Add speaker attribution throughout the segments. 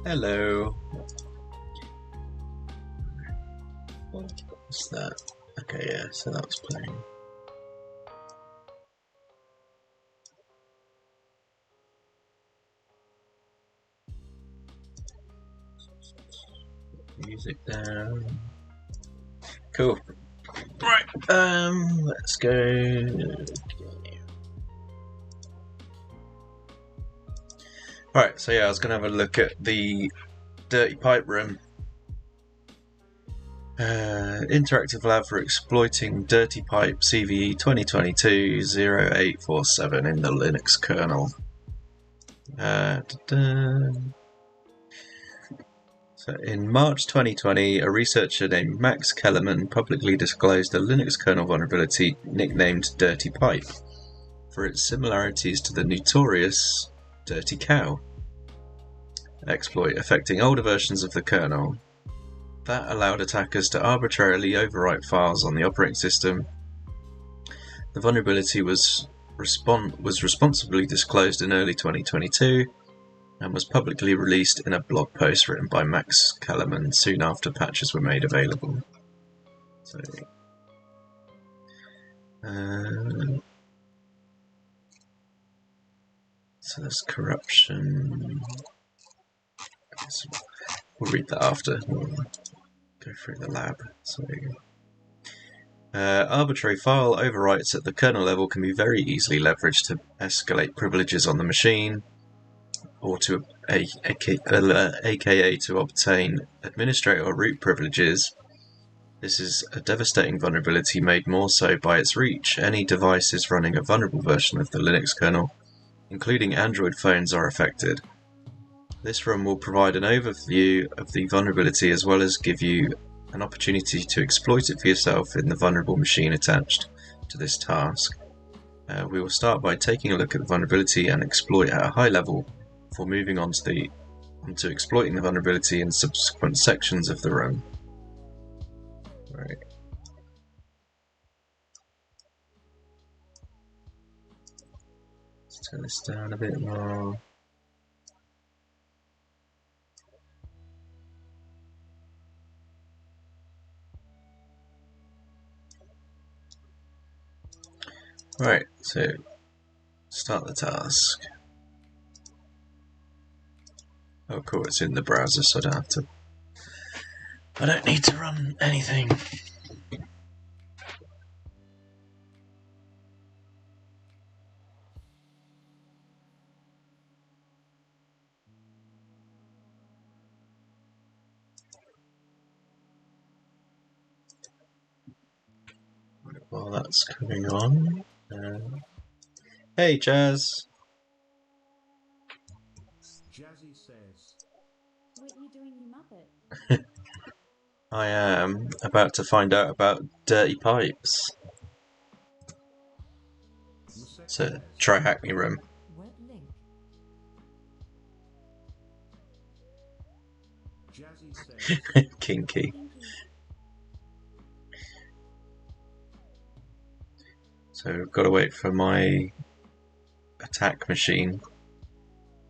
Speaker 1: Hello. What's that? Okay, yeah, so that was playing. Music down. Cool. Right, let's go. Right, so yeah, I was going to have a look at the dirty pipe room. Interactive lab for exploiting dirty pipe CVE-2022-0847 in the Linux kernel. So in March 2020, a researcher named Max Kellerman publicly disclosed a Linux kernel vulnerability nicknamed Dirty Pipe for its similarities to the notorious Dirty Cow exploit affecting older versions of the kernel. That allowed attackers to arbitrarily overwrite files on the operating system. The vulnerability was responsibly disclosed in early 2022 and was publicly released in a blog post written by Max Kellerman soon after patches were made available. So there's corruption. So we'll read that after. We'll go through the lab. So arbitrary file overwrites at the kernel level can be very easily leveraged to escalate privileges on the machine, or to aka to obtain administrator or root privileges. This is a devastating vulnerability made more so by its reach. Any devices running a vulnerable version of the Linux kernel, including Android phones, are affected. This run will provide an overview of the vulnerability as well as give you an opportunity to exploit it for yourself in the vulnerable machine attached to this task. We will start by taking a look at the vulnerability and exploit at a high level before moving on to exploiting the vulnerability in subsequent sections of the run. Right. Let's turn this down a bit more. Right, so start the task. Oh cool, it's in the browser, so I don't need to run anything. While that's coming on. Hey, Jazz.
Speaker 2: Jazzy says,
Speaker 3: "What are you doing, you muppet?"
Speaker 1: I am about to find out about dirty pipes. So try hack me room.
Speaker 3: Web link.
Speaker 2: Jazzy says,
Speaker 1: Kinky. So we've got to wait for my attack machine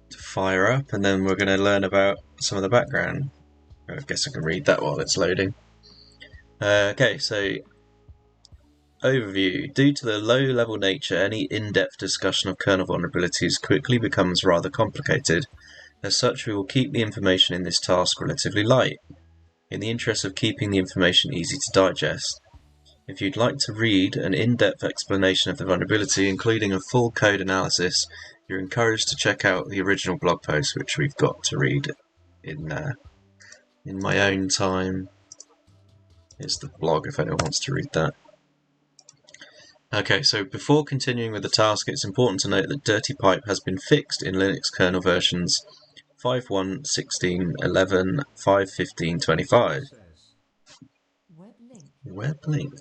Speaker 1: to fire up, and then we're going to learn about some of the background. I guess I can read that while it's loading. Okay, so overview. Due to the low-level nature, any in-depth discussion of kernel vulnerabilities quickly becomes rather complicated. As such, we will keep the information in this task relatively light, in the interest of keeping the information easy to digest. If you'd like to read an in-depth explanation of the vulnerability, including a full code analysis, you're encouraged to check out the original blog post, which we've got to read in my own time. Here's the blog if anyone wants to read that. Okay, so before continuing with the task, it's important to note that Dirty Pipe has been fixed in Linux kernel versions 5.1, 16, 11, 5.15, 25. Web link.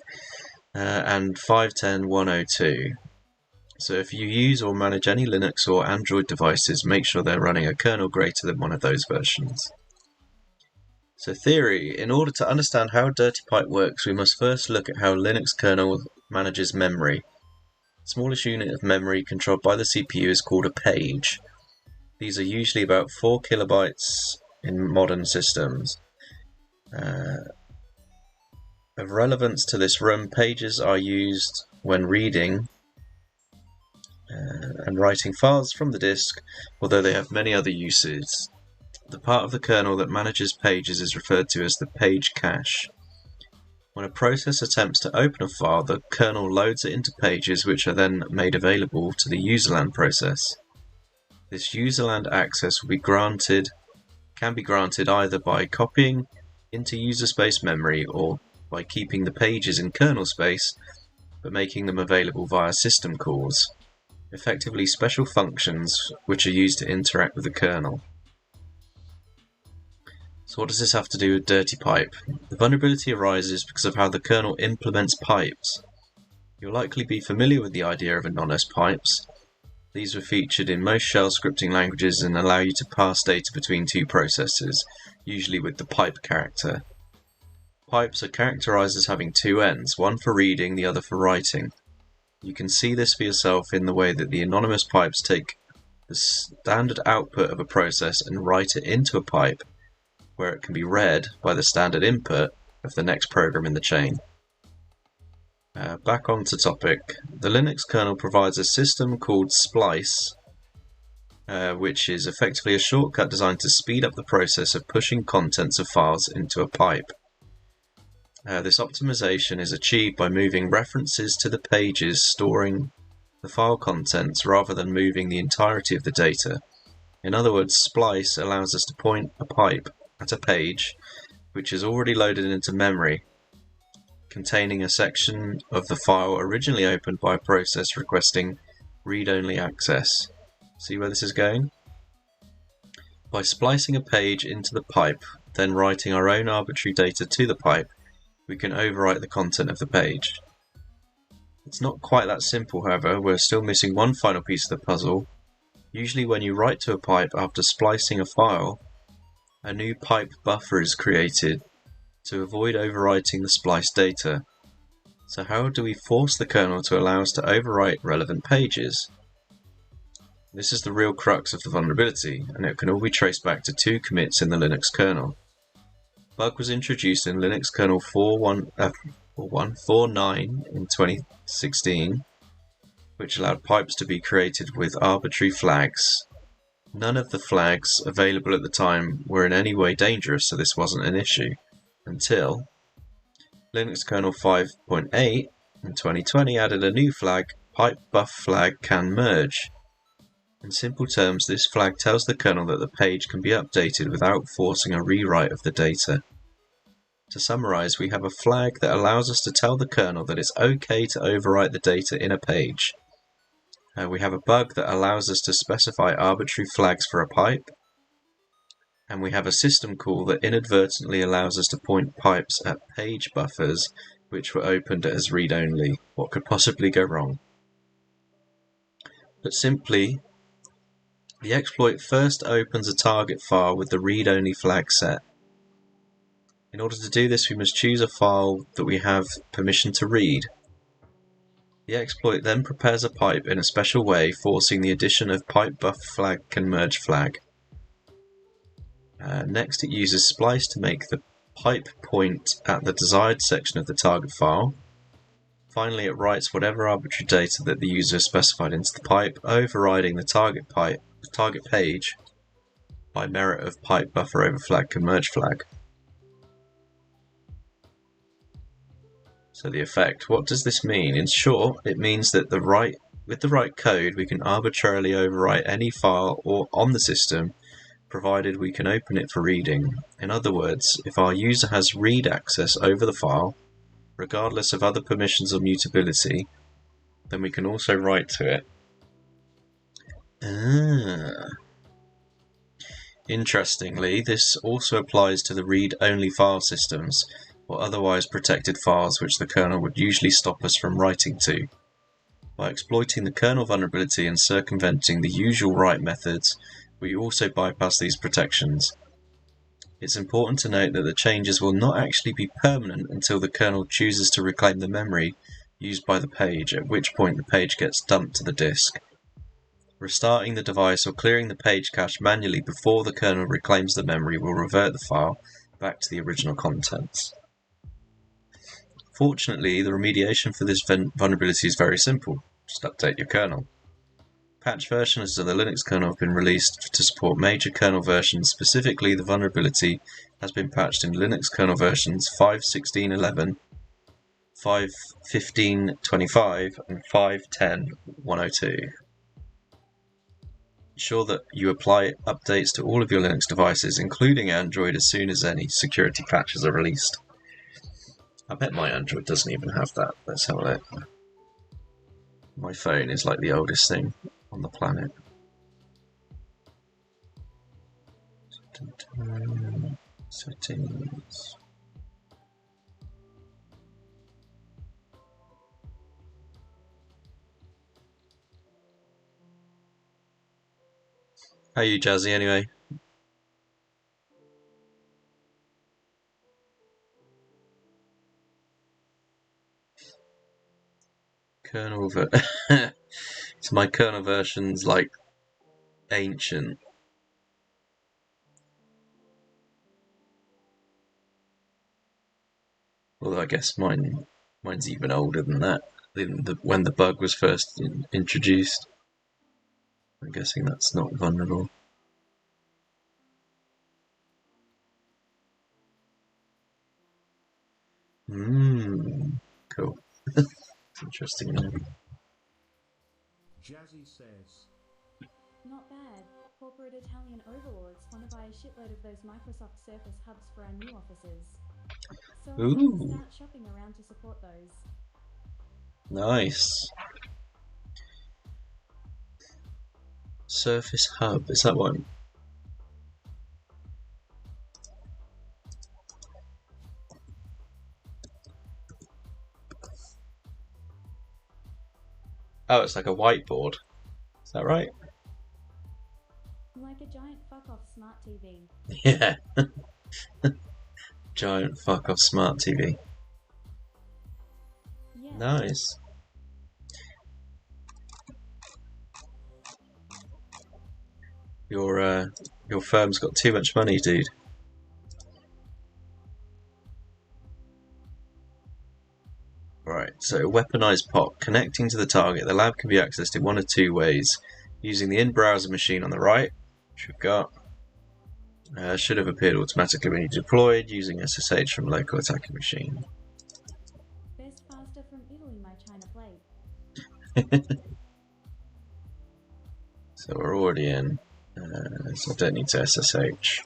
Speaker 1: And 5.10, 102. So if you use or manage any Linux or Android devices, make sure they're running a kernel greater than one of those versions. So theory. In order to understand how Dirty Pipe works, we must first look at how Linux kernel manages memory. The smallest unit of memory controlled by the CPU is called a page. These are usually about 4 kilobytes in modern systems. Of relevance to this room, pages are used when reading and writing files from the disk, although they have many other uses. The part of the kernel that manages pages is referred to as the page cache. When a process attempts to open a file, the kernel loads it into pages which are then made available to the userland process. This userland access can be granted either by copying into user space memory or by keeping the pages in kernel space but making them available via system calls, effectively special functions which are used to interact with the kernel. So what does this have to do with dirty pipe? The vulnerability arises because of how the kernel implements pipes. You'll likely be familiar with the idea of anonymous pipes. These were featured in most shell scripting languages and allow you to pass data between two processes, usually with the pipe character. Pipes are characterized as having two ends, one for reading, the other for writing. You can see this for yourself in the way that the anonymous pipes take the standard output of a process and write it into a pipe, where it can be read by the standard input of the next program in the chain. Back onto topic. The Linux kernel provides a system called splice, which is effectively a shortcut designed to speed up the process of pushing contents of files into a pipe. This optimization is achieved by moving references to the pages storing the file contents rather than moving the entirety of the data. In other words, splice allows us to point a pipe at a page which is already loaded into memory, containing a section of the file originally opened by a process requesting read-only access. See where this is going? By splicing a page into the pipe, then writing our own arbitrary data to the pipe, we can overwrite the content of the page. It's not quite that simple, however. We're still missing one final piece of the puzzle. Usually when you write to a pipe after splicing a file, a new pipe buffer is created to avoid overwriting the spliced data. So how do we force the kernel to allow us to overwrite relevant pages? This is the real crux of the vulnerability, and it can all be traced back to two commits in the Linux kernel. Bug was introduced in Linux kernel 4.1.49 in 2016, which allowed pipes to be created with arbitrary flags. None of the flags available at the time were in any way dangerous, so this wasn't an issue, until Linux kernel 5.8 in 2020 added a new flag, pipe buff flag can merge. In simple terms, this flag tells the kernel that the page can be updated without forcing a rewrite of the data. To summarize, we have a flag that allows us to tell the kernel that it's okay to overwrite the data in a page. We have a bug that allows us to specify arbitrary flags for a pipe, and we have a system call that inadvertently allows us to point pipes at page buffers which were opened as read-only. What could possibly go wrong? But simply, the exploit first opens a target file with the read-only flag set. In order to do this, we must choose a file that we have permission to read. The exploit then prepares a pipe in a special way, forcing the addition of pipe buff flag can merge flag. Next, it uses splice to make the pipe point at the desired section of the target file. Finally, it writes whatever arbitrary data that the user has specified into the pipe, overriding the target page by merit of pipe buffer over flag can merge flag. So the effect, what does this mean? In short, it means that with the right code, we can arbitrarily overwrite any file or on the system, provided we can open it for reading. In other words, if our user has read access over the file, regardless of other permissions or mutability, then we can also write to it. Interestingly, this also applies to the read-only file systems, or otherwise protected files which the kernel would usually stop us from writing to. By exploiting the kernel vulnerability and circumventing the usual write methods, we also bypass these protections. It's important to note that the changes will not actually be permanent until the kernel chooses to reclaim the memory used by the page, at which point the page gets dumped to the disk. Restarting the device or clearing the page cache manually before the kernel reclaims the memory will revert the file back to the original contents. Fortunately, the remediation for this vulnerability is very simple. Just update your kernel. Patch versions of the Linux kernel have been released to support major kernel versions. Specifically, the vulnerability has been patched in Linux kernel versions 5.16.11, 5.15.25, and 5.10.102. Ensure that you apply updates to all of your Linux devices, including Android, as soon as any security patches are released. I bet my Android doesn't even have that. Let's have a look. My phone is like the oldest thing on the planet. Settings. How are you, Jazzy, anyway? Kernel so my kernel version's like ancient. Although I guess mine's even older than that. When the bug was first introduced. I'm guessing that's not vulnerable. Cool. It's interesting.
Speaker 2: Jazzy says,
Speaker 3: Not bad. Corporate Italian overlords want to buy a shitload of those Microsoft Surface hubs for our new offices. So I'm going to start shopping around to support those.
Speaker 1: Nice. Surface hub, is that one? Oh, it's like a whiteboard. Is that right?
Speaker 3: Like a giant fuck-off smart TV.
Speaker 1: Yeah. Giant fuck-off smart TV.
Speaker 3: Yeah.
Speaker 1: Nice. Your firm's got too much money, dude. Right, so weaponized POP. Connecting to the target, the lab can be accessed in one of two ways. Using the in-browser machine on the right, which we've got. Should have appeared automatically when you deployed, using SSH from local attacking machine.
Speaker 3: Best pasta from Italy, my China plate.
Speaker 1: So we're already in. So I don't need to SSH.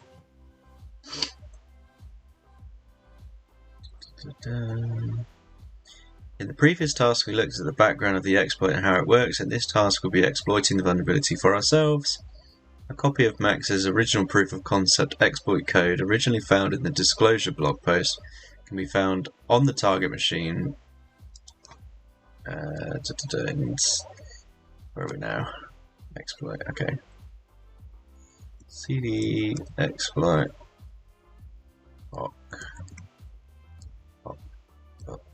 Speaker 1: In the previous task, we looked at the background of the exploit and how it works. In this task, we'll be exploiting the vulnerability for ourselves. A copy of Max's original proof of concept exploit code, originally found in the disclosure blog post, can be found on the target machine. Where are we now? Exploit, okay. CD exploit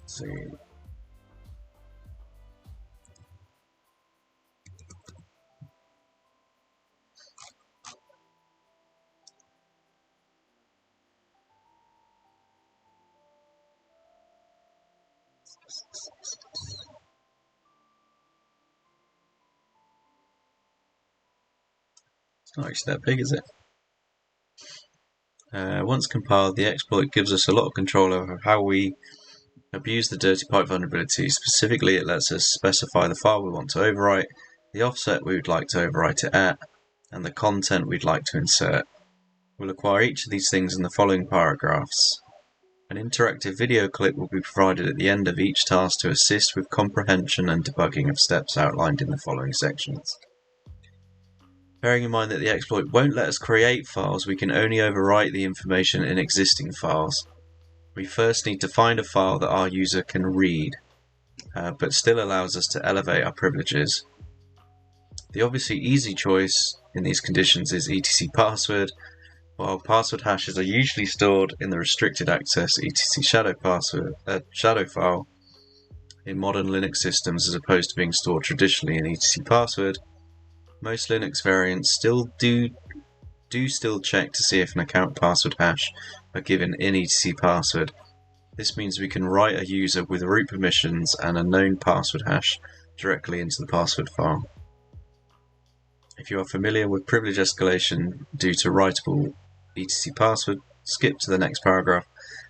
Speaker 1: .c. It's not actually that big, is it? Once compiled, the exploit gives us a lot of control over how we abuse the dirty pipe vulnerability. Specifically, it lets us specify the file we want to overwrite, the offset we would like to overwrite it at, and the content we'd like to insert. We'll acquire each of these things in the following paragraphs. An interactive video clip will be provided at the end of each task to assist with comprehension and debugging of steps outlined in the following sections. Bearing in mind that the exploit won't let us create files, we can only overwrite the information in existing files. We first need to find a file that our user can read, but still allows us to elevate our privileges. The obviously easy choice in these conditions is etc password. While password hashes are usually stored in the restricted access etc shadow file in modern Linux systems, as opposed to being stored traditionally in etc password, Most Linux variants still do still check to see if an account password hash are given in etc password. This means we can write a user with root permissions and a known password hash directly into the password file. If you are familiar with privilege escalation due to writable etc password, skip to the next paragraph.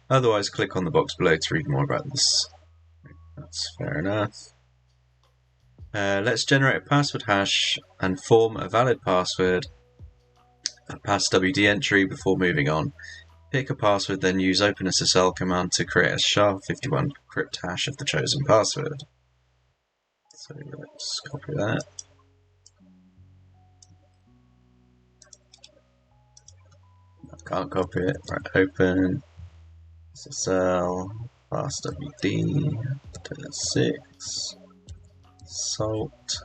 Speaker 1: Otherwise, click on the box below to read more about this. That's fair enough. Let's generate a password hash and form a valid password, a passwd entry before moving on. Pick a password, then use OpenSSL command to create a SHA-51 crypt hash of the chosen password. So let's copy that. I can't copy it. Right, open SSL passwd 6 salt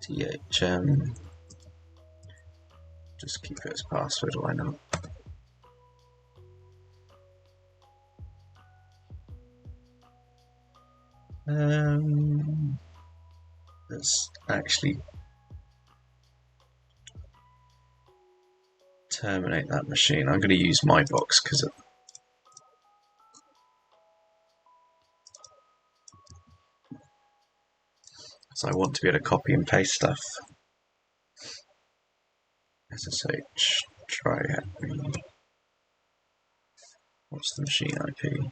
Speaker 1: THM. Just keep it as password, why not? Let's actually terminate that machine. I'm going to use my box because I want to be able to copy and paste stuff. SSH try at me. What's the machine IP?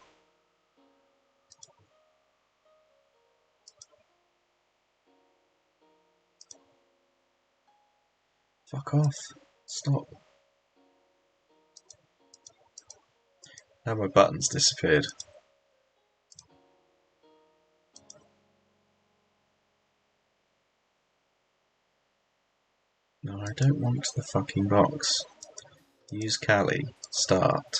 Speaker 1: Fuck off. Stop. Now my button's disappeared. No, I don't want the fucking box. Use Kali. Start.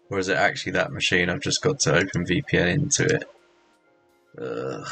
Speaker 1: Or is it actually that machine? I've just got to open VPN into it. Ugh.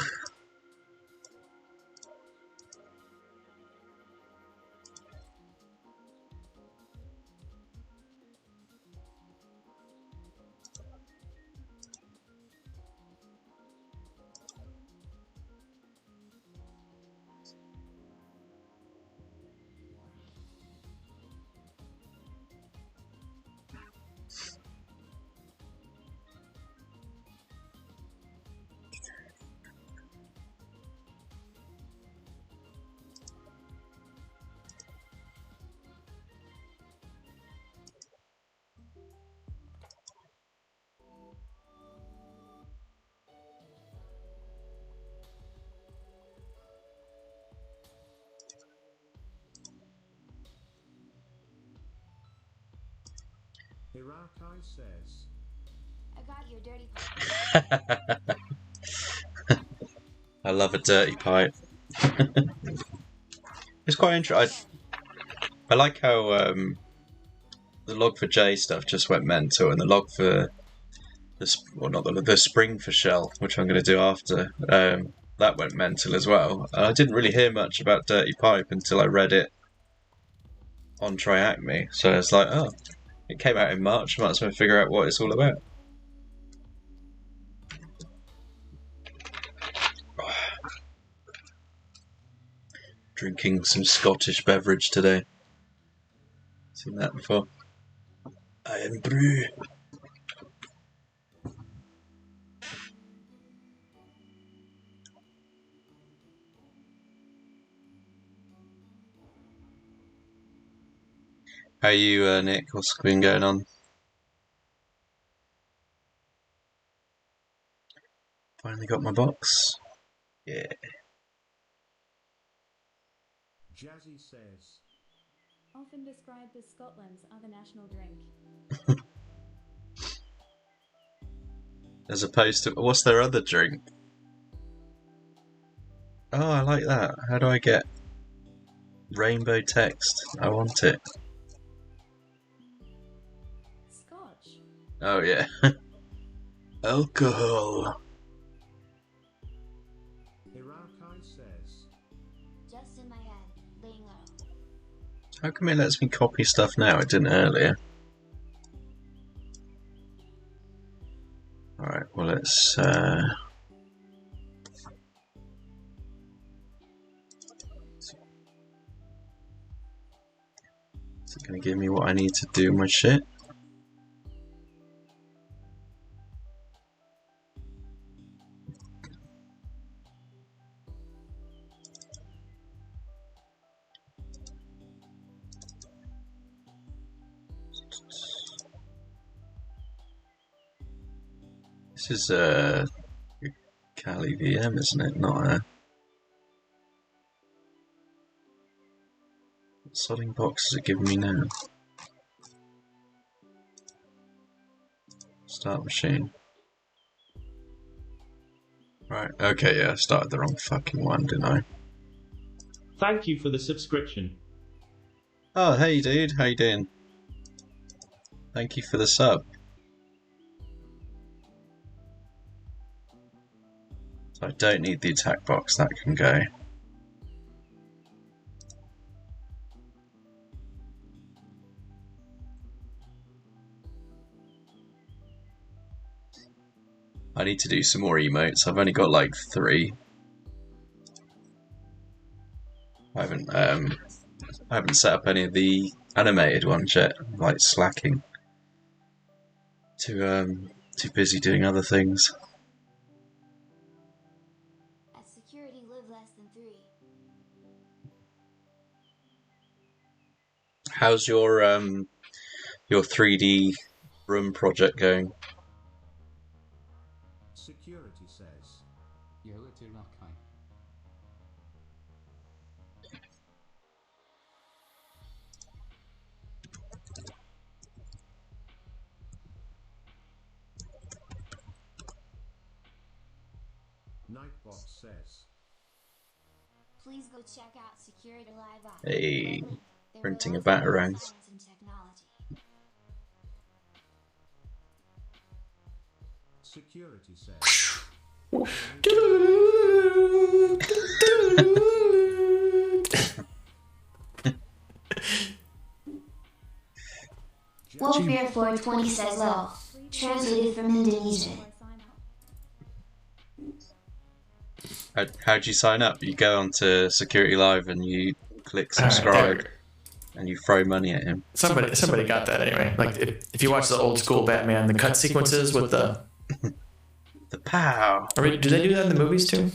Speaker 2: Hierarchi says,
Speaker 4: I got your dirty
Speaker 1: I love a dirty pipe. It's quite interesting. I like how the log4j stuff just went mental, and the log for the spring for shell, which I'm going to do after, that went mental as well. And I didn't really hear much about dirty pipe until I read it on TryAcme. So it's like, oh, it came out in March. Might as well figure out what it's all about. Drinking some Scottish beverage today. Seen that before? I am brew. How are you, Nick? What's been going on? Finally got my box. Yeah.
Speaker 2: Jazzy says,
Speaker 3: Often described as Scotland's other national drink.
Speaker 1: As opposed to, what's their other drink? Oh, I like that. How do I get rainbow text? I want it.
Speaker 3: Scotch.
Speaker 1: Oh, yeah. Alcohol.
Speaker 2: Hierarchi says,
Speaker 1: How come it lets me copy stuff now? It didn't earlier. Alright, well let's... Is it going to give me what I need to do my shit? This is a Kali VM, isn't it? Not a... What sodding box is it giving me now? Start machine. Right, okay, yeah, I started the wrong fucking one, didn't I?
Speaker 5: Thank you for the subscription.
Speaker 1: Oh, hey dude, how you doing? Thank you for the sub. So I don't need the attack box, that can go. I need to do some more emotes. I've only got like 3. I haven't set up any of the animated ones yet. I'm like slacking. Too busy doing other things.
Speaker 4: At security, live less than 3.
Speaker 1: How's your 3D room project going?
Speaker 2: Security says.
Speaker 6: Jag hugger till den här kaj.
Speaker 2: Nightbot says.
Speaker 4: Please go check out Security Live app.
Speaker 1: Hey,
Speaker 4: They're
Speaker 1: printing a
Speaker 4: relying on
Speaker 1: batarang.
Speaker 4: science and technology.
Speaker 2: Security says.
Speaker 4: Wolfbear 420 says lol. Translated from Indonesian.
Speaker 1: How'd you sign up? You go onto Security Live and you click subscribe and you throw money at him.
Speaker 7: Somebody got that anyway. Like if you watch the old school Batman, the cut sequences with the
Speaker 1: The pow!
Speaker 7: do they do that in the movies too?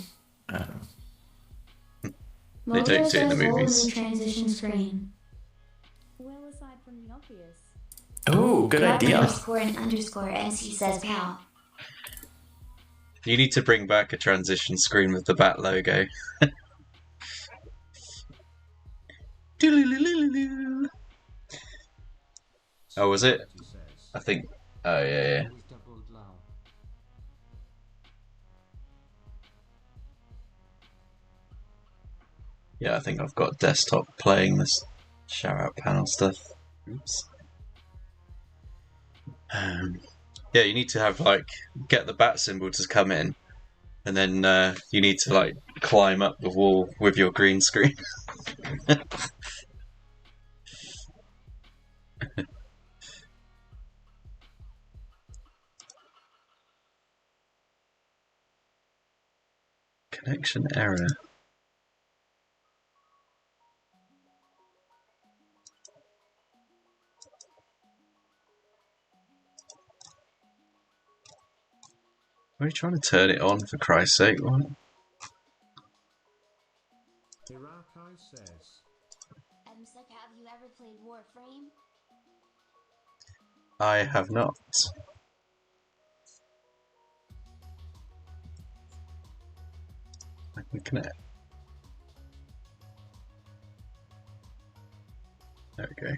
Speaker 7: I don't know.
Speaker 1: They don't do it in the movies.
Speaker 4: Transition screen.
Speaker 3: Well, aside from the obvious.
Speaker 7: Oh, good idea.
Speaker 4: Underscore and underscore NC says pal.
Speaker 1: You need to bring back a transition screen with the bat logo. Oh, was it?
Speaker 2: Security says.
Speaker 1: I think. Oh, yeah.
Speaker 6: It was doubled loud.
Speaker 1: Yeah, I think I've got desktop playing this shout out panel stuff. Oops. Yeah, you need to have like get the bat symbol to come in, and then you need to like climb up the wall with your green screen. Connection error. Are you trying to turn it on, for Christ's sake? What?
Speaker 2: Hirakai says.
Speaker 4: MSec, have you ever played Warframe?
Speaker 1: I have not. I can connect. There we go.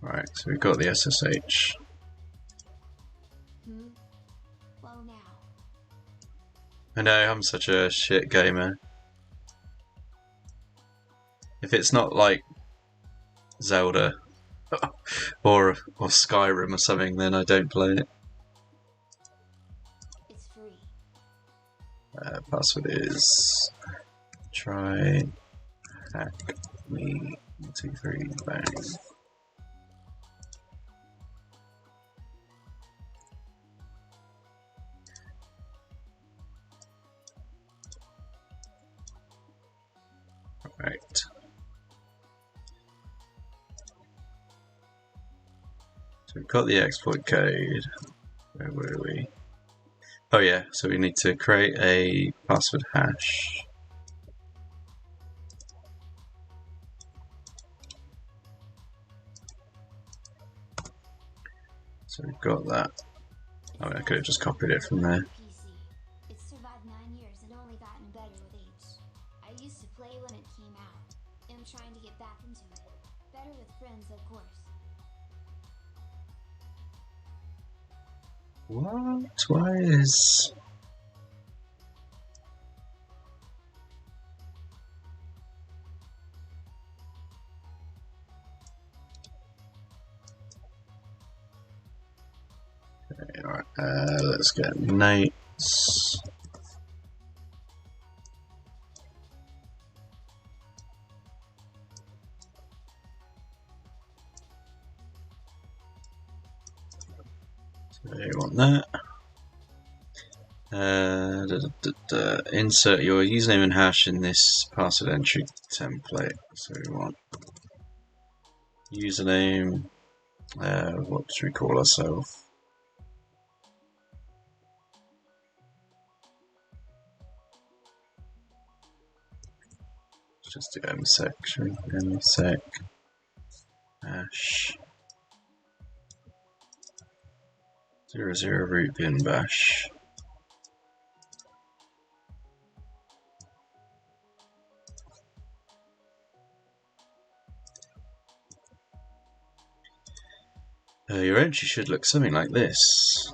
Speaker 1: Right, so we've got the SSH.
Speaker 4: Well now.
Speaker 1: I know, I'm such a shit gamer. If it's not like Zelda or Skyrim or something, then I don't play it.
Speaker 4: It's free.
Speaker 1: Password is try hack me 1, 2, 3 bang. Right. So we've got the exploit code. Where were we? Oh yeah, so we need to create a password hash. So we've got that. Oh, I could have just copied it from there.
Speaker 4: PC. It's survived 9 years and only gotten better with age. I used to play when it came out. I'm trying to get back into it. Better with friends, of course.
Speaker 1: What? Why is... Okay, alright, let's get notes. So you want that. Insert your username and hash in this password entry template. So we want username. What should we call ourselves? Just do MSec. MSec hash 00 root bin bash. Your entry should look something like this,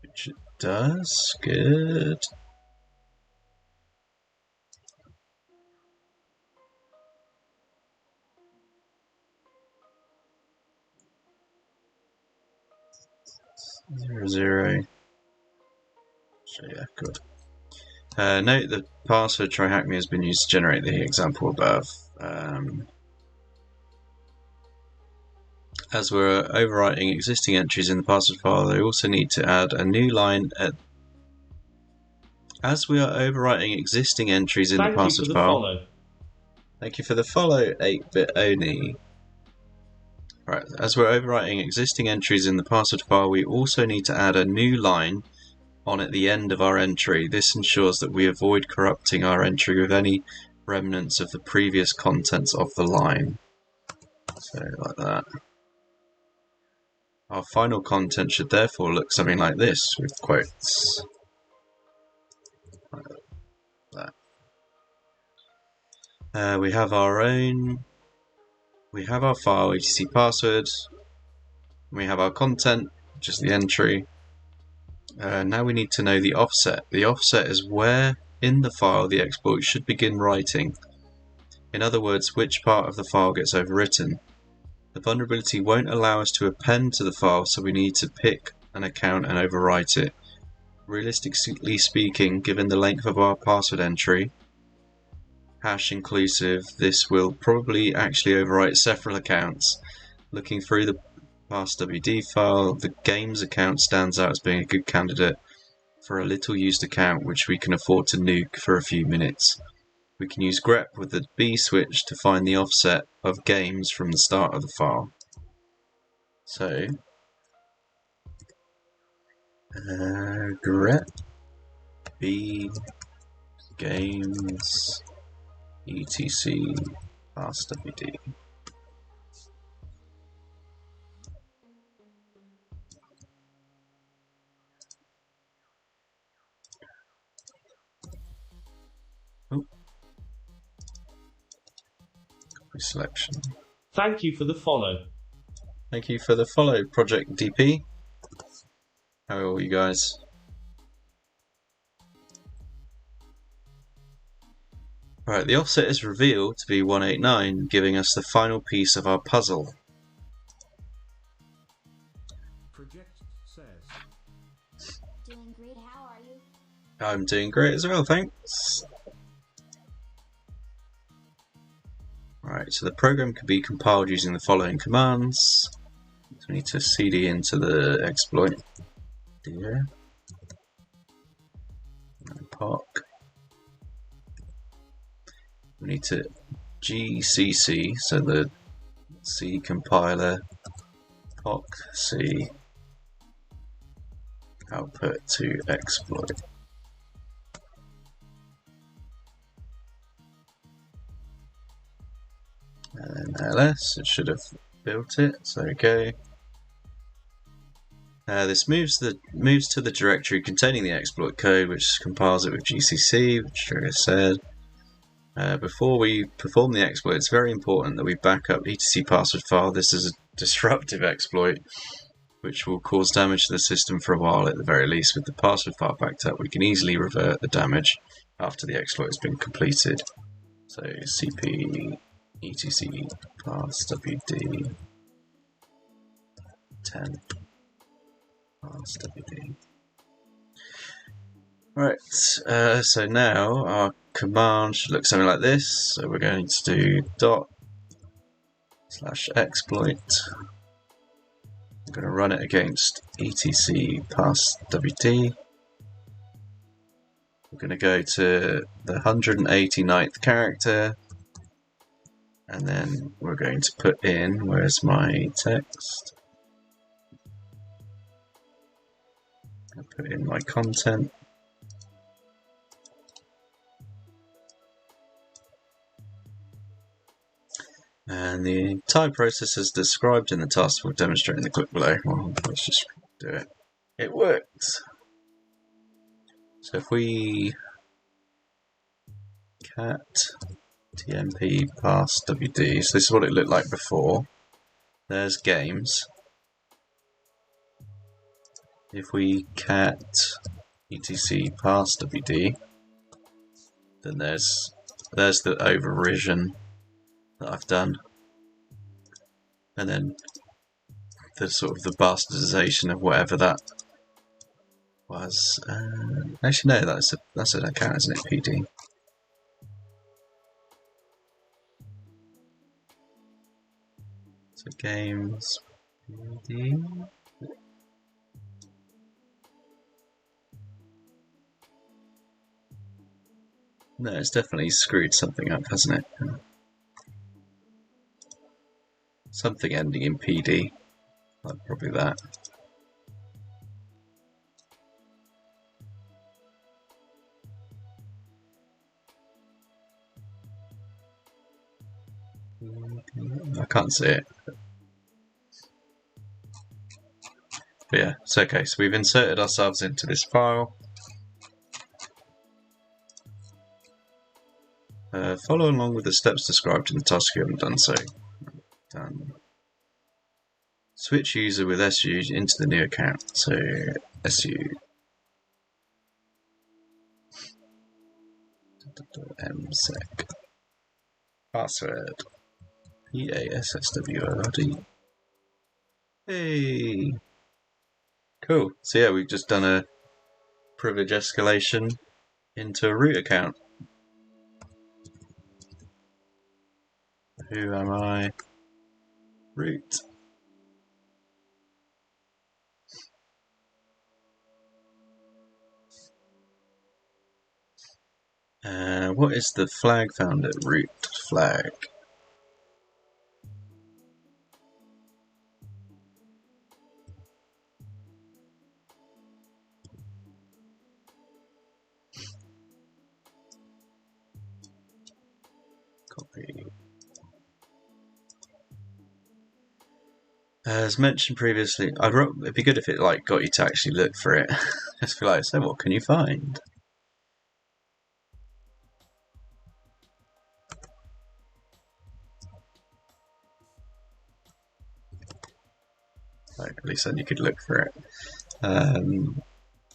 Speaker 1: which it does. Good. Zero zero. So yeah, good. Note the password tryhackme has been used to generate the example above. As we're overwriting existing entries in the password file, they also need to add a new line at. As we are overwriting existing entries in the password file.
Speaker 5: Follow.
Speaker 1: Thank you for the follow, 8-bit Oni. Right, as we're overwriting existing entries in the password file, we also need to add a new line on at the end of our entry. This ensures that we avoid corrupting our entry with any remnants of the previous contents of the line. So, like that. Our final content should therefore look something like this, with quotes. Like that. We have our file, etc password. We have our content, just the entry. Now we need to know the offset. The offset is where in the file the exploit should begin writing. In other words, which part of the file gets overwritten. The vulnerability won't allow us to append to the file, so we need to pick an account and overwrite it. Realistically speaking, given the length of our password entry, hash inclusive, this will probably actually overwrite several accounts. Looking through the passwd file, the games account stands out as being a good candidate for a little used account which we can afford to nuke for a few minutes. We can use grep with the B switch to find the offset of games from the start of the file. So, grep B games etc passwd. Selection.
Speaker 5: Thank you for the follow.
Speaker 1: Thank you for the follow, Project DP. How are you guys? Right, the offset is revealed to be 189, giving us the final piece of our puzzle.
Speaker 2: Project says.
Speaker 4: Doing great, how are you?
Speaker 1: I'm doing great as well, thanks. Right, so the program can be compiled using the following commands. So we need to cd into the exploit here. And POC. We need to gcc, so the C compiler, POC C output to exploit. And then ls, it should have built it, so okay. This moves to the directory containing the exploit code, which compiles it with GCC, which I said. Before we perform the exploit, it's very important that we back up etc password file. This is a disruptive exploit, which will cause damage to the system for a while at the very least. With the password file backed up, we can easily revert the damage after the exploit has been completed. So cp etc pass wd 10 pass wd. Right, so now our command should look something like this. So we're going to do /exploit. I'm going to run it against etc pass wd. We're going to go to the 189th character, and then we're going to put in, where's my text? I'll put in my content. And the entire process is described in the task we'll demonstrate in the clip below. Well, let's just do it. It worked! So if we cat tmp pass wd, so this is what it looked like before. There's games. If we cat etc pass wd, then there's the overrevision that I've done, and then the sort of the bastardization of whatever that was. Actually, no, that's an account, isn't it? PD. So games PD. No, it's definitely screwed something up, hasn't it? Something ending in PD, like probably that. I can't see it. But yeah, it's okay. So we've inserted ourselves into this file. Follow along with the steps described in the task if you haven't done so. Done. Switch user with SU into the new account. So SU MSec password PASSWORD. Hey, cool. So yeah, we've just done a privilege escalation into a root account. Who am I? Root. What is the flag found at root flag? Copy. As mentioned previously, it'd be good if it like got you to actually look for it. Just be like, so what can you find? Like, at least then you could look for it.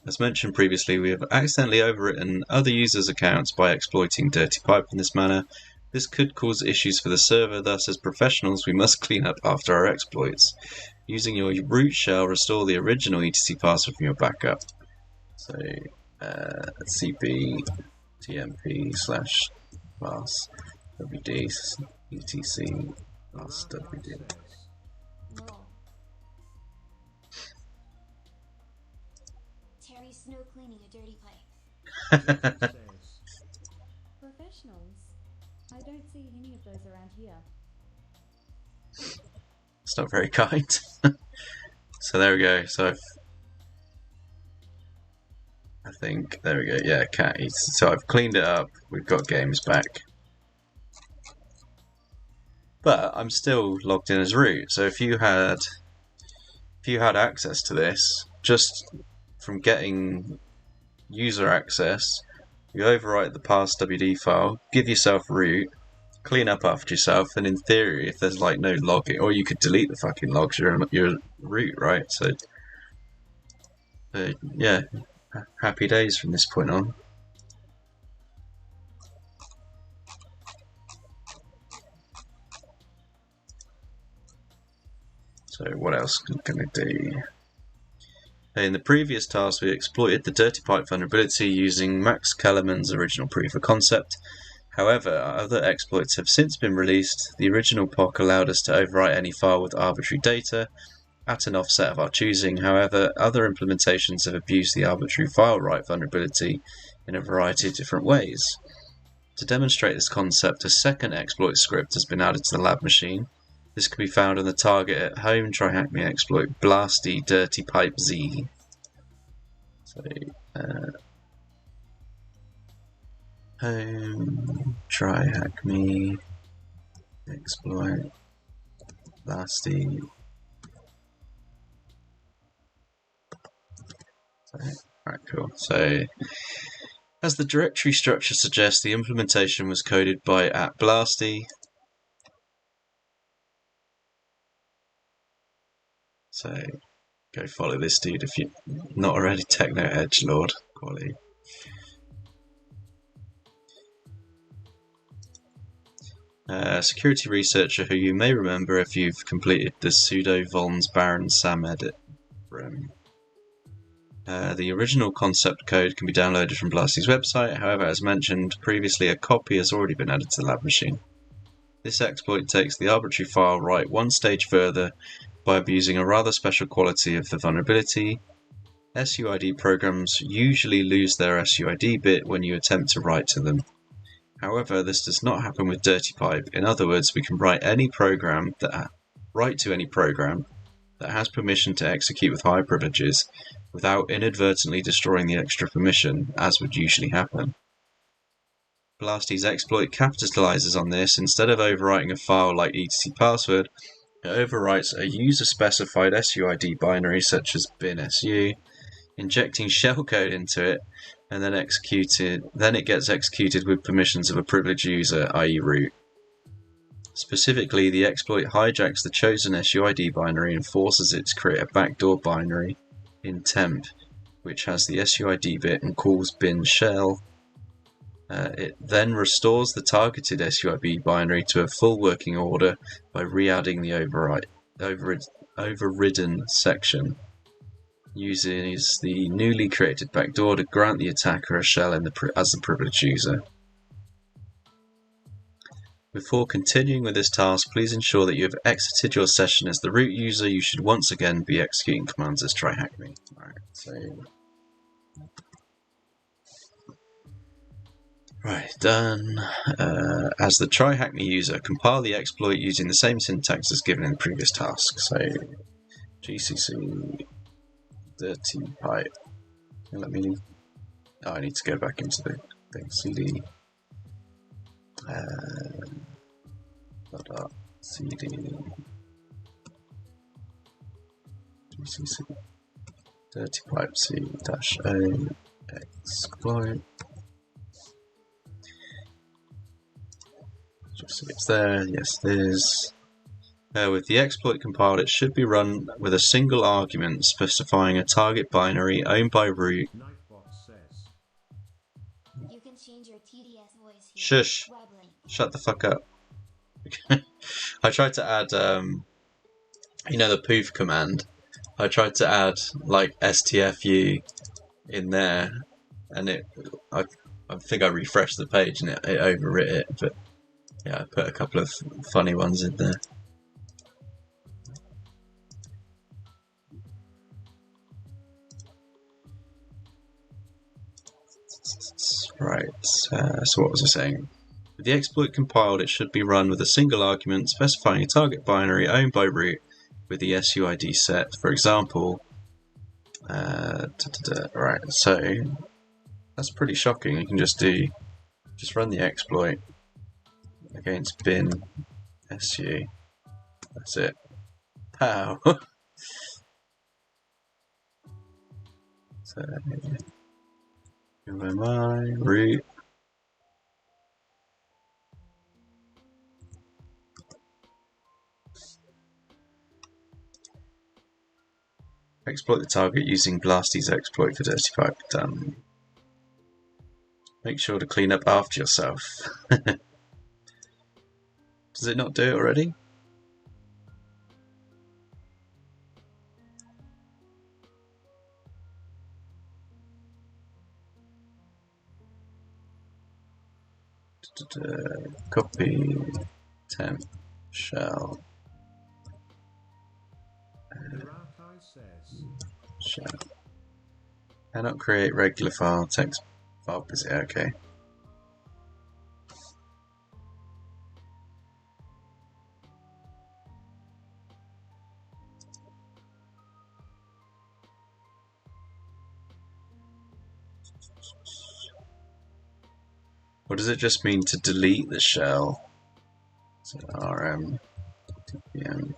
Speaker 1: As mentioned previously, we have accidentally overwritten other users' accounts by exploiting dirty pipe in this manner. This could cause issues for the server, thus as professionals we must clean up after our exploits. Using your root shell, restore the original etc password from your backup. So cp tmp /pass wd etc.
Speaker 2: Last
Speaker 1: RSWD.
Speaker 2: says,
Speaker 4: Lol. Terry Snow cleaning a dirty pipe.
Speaker 2: Richard says,
Speaker 3: Professionals. I don't see any of those around here.
Speaker 1: It's not very kind. So there we go. So I think there we go. Yeah, cat eats. So I've cleaned it up. We've got games back. But I'm still logged in as root. So if you had access to this, just from getting user access, you overwrite the past WD file, give yourself root, clean up after yourself, and in theory, if there's like no logging, or you could delete the fucking logs, you're root, right? So yeah, happy days from this point on. So what else can I do? In the previous task, we exploited the dirty pipe vulnerability using Max Kellerman's original proof of concept. However, other exploits have since been released. The original POC allowed us to overwrite any file with arbitrary data at an offset of our choosing. However, other implementations have abused the arbitrary file write vulnerability in a variety of different ways. To demonstrate this concept, a second exploit script has been added to the lab machine. This can be found on the target at home try-hack-me exploit blasty dirty pipe z. So home try-hack-me exploit blasty. Alright, cool. So as the directory structure suggests, the implementation was coded by @blasty. So go follow this dude if you're not already techno edgelord quality. Security researcher who you may remember if you've completed the sudo vols baron sam edit room. The original concept code can be downloaded from Blasty's website. However, as mentioned previously, a copy has already been added to the lab machine. This exploit takes the arbitrary file write one stage further by abusing a rather special quality of the vulnerability. SUID programs usually lose their SUID bit when you attempt to write to them. However, this does not happen with Dirty Pipe. In other words, we can write to any program that has permission to execute with high privileges without inadvertently destroying the extra permission, as would usually happen. Blasty's exploit capitalizes on this. Instead of overwriting a file like etc password, it overwrites a user-specified SUID binary such as bin.su, injecting shellcode into it, and then it gets executed with permissions of a privileged user, i.e. root. Specifically, the exploit hijacks the chosen SUID binary and forces it to create a backdoor binary in temp, which has the SUID bit and calls bin shell. It then restores the targeted SUID binary to a full working order by re-adding the overridden section. Uses the newly created backdoor to grant the attacker a shell as the privileged user. Before continuing with this task, please ensure that you have exited your session as the root user. You should once again be executing commands as try-hack-me. Alright, so... Right, done. As the try-hack-me user, compile the exploit using the same syntax as given in the previous task. So, gcc dirty pipe. Let me... Oh, I need to go back into the thing. cd cd gcc dirty pipe c-o exploit. Just see it's there. Yes, it is. With the exploit compiled, it should be run with a single argument specifying a target binary owned by root.
Speaker 2: Nightbot says,
Speaker 4: You can change your TDS voice here.
Speaker 1: Shush!
Speaker 4: Weblin.
Speaker 1: Shut the fuck up. I tried to add, the poof command. I tried to add like stfu in there, and I think I refreshed the page and it overwrit it, but Yeah, I put a couple of funny ones in there. Right, so what was I saying? With the exploit compiled, it should be run with a single argument specifying a target binary owned by root with the SUID set. For example, right, so that's pretty shocking. You can just run the exploit against bin su. That's it. Pow. So, who am I? Root. Exploit the target using Blasty's exploit for dirty pipe. Done. Make sure to clean up after yourself. Does it not do it already? Copy temp shell. Shell. Cannot create regular file text file. Is it okay? Or does it just mean to delete the shell? So rm THM.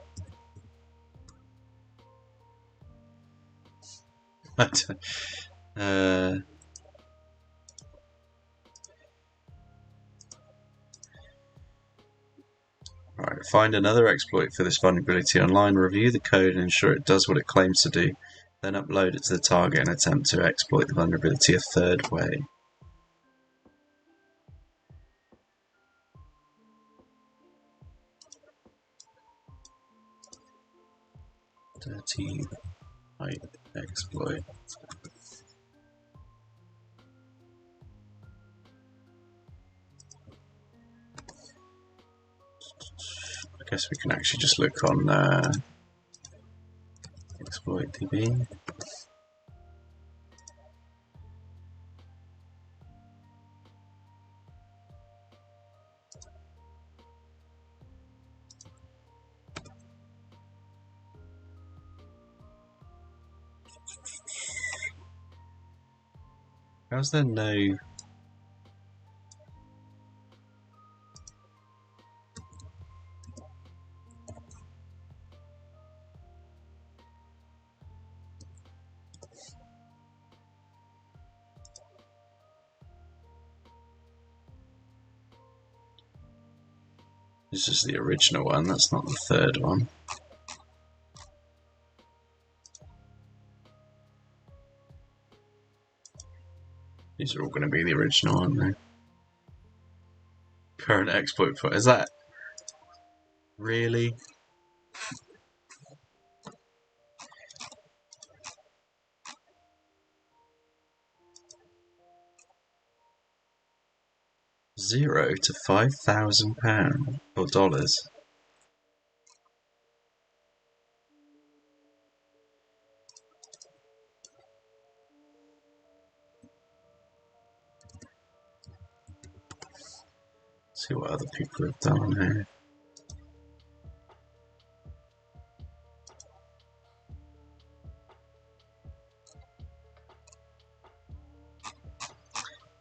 Speaker 1: Right, find another exploit for this vulnerability online, review the code and ensure it does what it claims to do, then upload it to the target and attempt to exploit the vulnerability a third way. Dirty pipe exploit. I guess we can actually just look on exploit DB. How's there no... This is the original one, that's not the third one. These are all going to be the original, aren't they? Current exploit for... Is that... Really? £0 to £5,000 or dollars. See what other people have done here.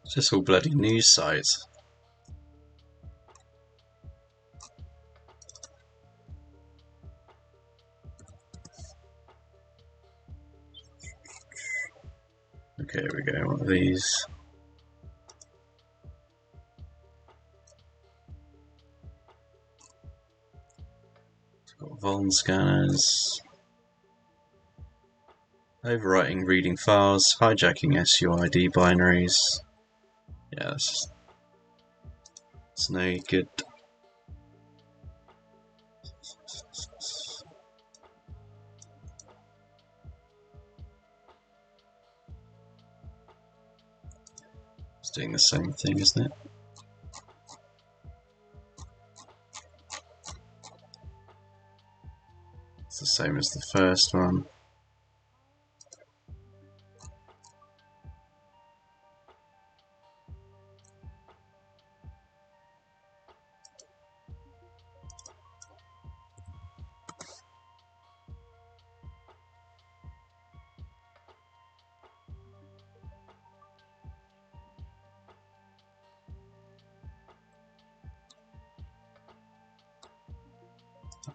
Speaker 1: It's just all bloody news sites. Okay, here we go. What are these? It's got vuln scanners. Overwriting reading files, hijacking SUID binaries. Yeah, it's no good. It's doing the same thing, isn't it? the same as the first one.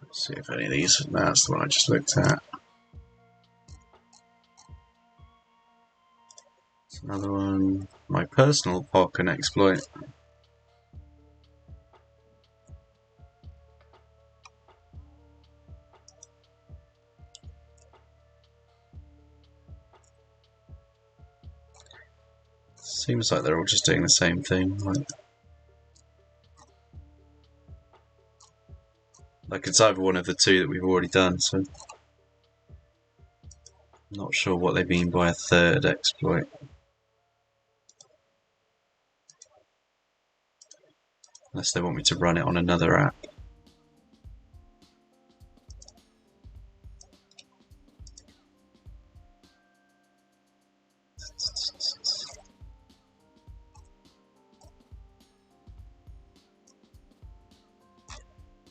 Speaker 1: Let's see if any of these. That's the one I just looked at. Another one. My personal POC and exploit. Seems like they're all just doing the same thing. Like it's either one of the two that we've already done, so I'm not sure what they mean by a third exploit. Unless they want me to run it on another app.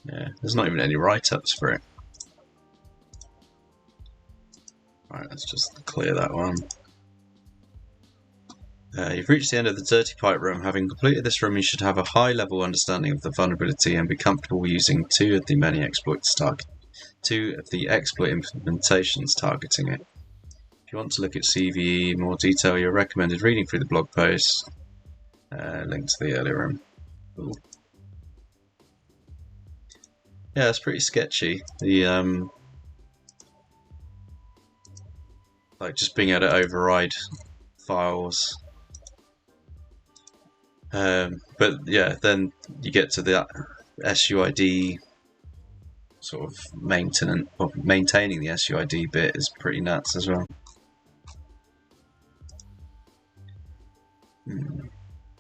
Speaker 1: Yeah, there's not even any write-ups for it. Alright, let's just clear that one. You've reached the end of the dirty pipe room. Having completed this room, you should have a high-level understanding of the vulnerability and be comfortable using two of the exploit implementations targeting it. If you want to look at CVE in more detail, you're recommended reading through the blog post. Link to the earlier room. Cool. Yeah, it's pretty sketchy. The like just being able to override files. But yeah, then you get to the SUID sort of maintenance, or maintaining the SUID bit is pretty nuts as well.